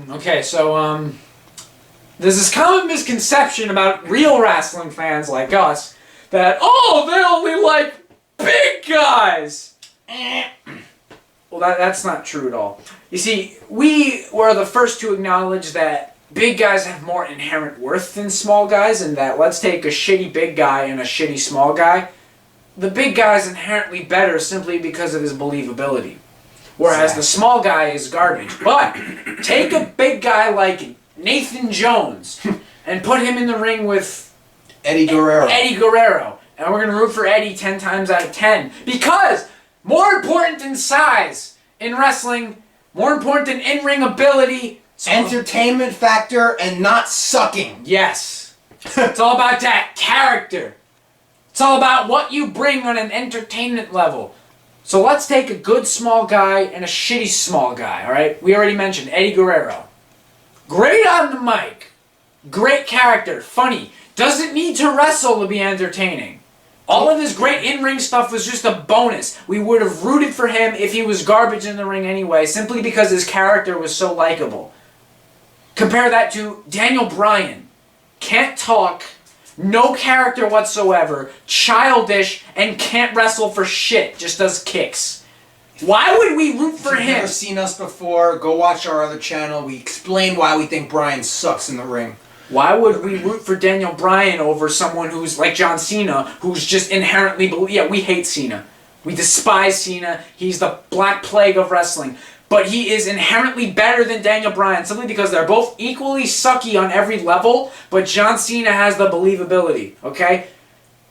Okay, so, there's this common misconception about real wrestling fans like us that, oh, they only like big guys. Well, that's not true at all. You see, we were the first to acknowledge that big guys have more inherent worth than small guys, and that let's take a shitty big guy and a shitty small guy. The big guy is inherently better simply because of his believability. Whereas the small guy is garbage. But take a big guy like Nathan Jones and put him in the ring with Eddie Guerrero. And we're going to root for Eddie 10 times out of 10. Because more important than size in wrestling, more important than in-ring ability, entertainment factor and not sucking. Yes. It's all about that character. It's all about what you bring on an entertainment level. So let's take a good small guy and a shitty small guy, alright? We already mentioned Eddie Guerrero. Great on the mic. Great character. Funny. Doesn't need to wrestle to be entertaining. All of his great in-ring stuff was just a bonus. We would have rooted for him if he was garbage in the ring anyway, simply because his character was so likable. Compare that to Daniel Bryan. Can't talk, no character whatsoever, childish, and can't wrestle for shit, just does kicks. Why would we root for him? If you've never seen us before, go watch our other channel. We explain why we think Bryan sucks in the ring. Why would we root for Daniel Bryan over someone who's like John Cena, who's just inherently... Yeah, we hate Cena. We despise Cena. He's the black plague of wrestling. But he is inherently better than Daniel Bryan simply because they're both equally sucky on every level, but John Cena has the believability, okay?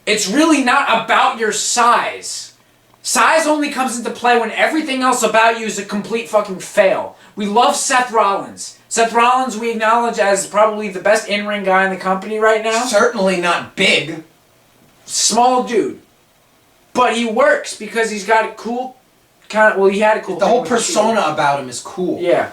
It's really not about your size. Size only comes into play when everything else about you is a complete fucking fail. We love Seth Rollins. Seth Rollins we acknowledge as probably the best in-ring guy in the company right now. Certainly not big. Small dude. But he works because he's got a cool... he had a cool... The whole persona about him is cool. Yeah.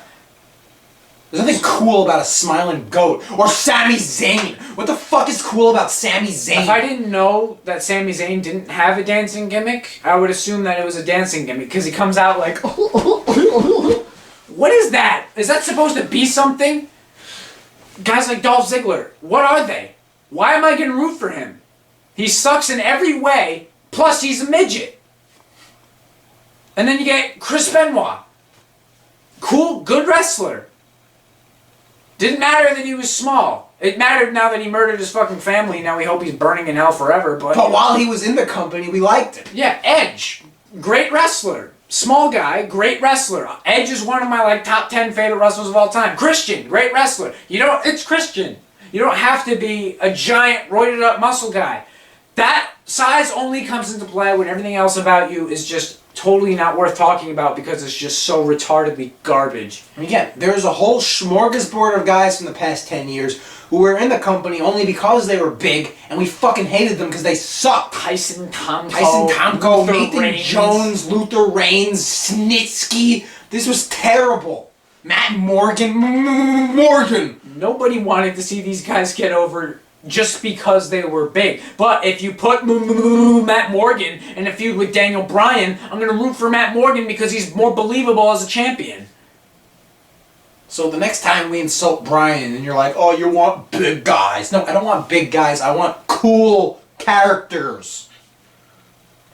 There's nothing cool about a smiling goat. Or Sami Zayn. What the fuck is cool about Sami Zayn? If I didn't know that Sami Zayn didn't have a dancing gimmick, I would assume that it was a dancing gimmick, because he comes out like... What is that? Is that supposed to be something? Guys like Dolph Ziggler, what are they? Why am I going to root for him? He sucks in every way, plus he's a midget. And then you get Chris Benoit. Cool, good wrestler. Didn't matter that he was small. It mattered now that he murdered his fucking family. Now we hope he's burning in hell forever. But while he was in the company, we liked him. Yeah, Edge. Great wrestler. Small guy, great wrestler. Edge is one of my top 10 favorite wrestlers of all time. Christian, great wrestler. It's Christian. You don't have to be a giant, roided up muscle guy. That size only comes into play when everything else about you is just totally not worth talking about because it's just so retardedly garbage. And again, there's a whole smorgasbord of guys from the past 10 years who were in the company only because they were big, and we fucking hated them because they sucked. Tyson Tomko, Nathan Jones, Luther Reigns, Snitsky. This was terrible. Matt Morgan. Nobody wanted to see these guys get over just because they were big. But if you put Matt Morgan in a feud with Daniel Bryan, I'm going to root for Matt Morgan because he's more believable as a champion. So the next time we insult Bryan and you're like, oh, you want big guys. No, I don't want big guys. I want cool characters.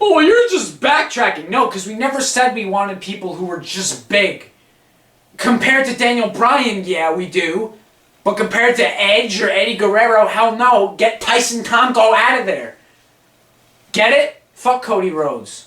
Oh, you're just backtracking. No, because we never said we wanted people who were just big. Compared to Daniel Bryan, yeah, we do. But compared to Edge or Eddie Guerrero, hell no. Get Tyson Tomko out of there. Get it? Fuck Cody Rhodes.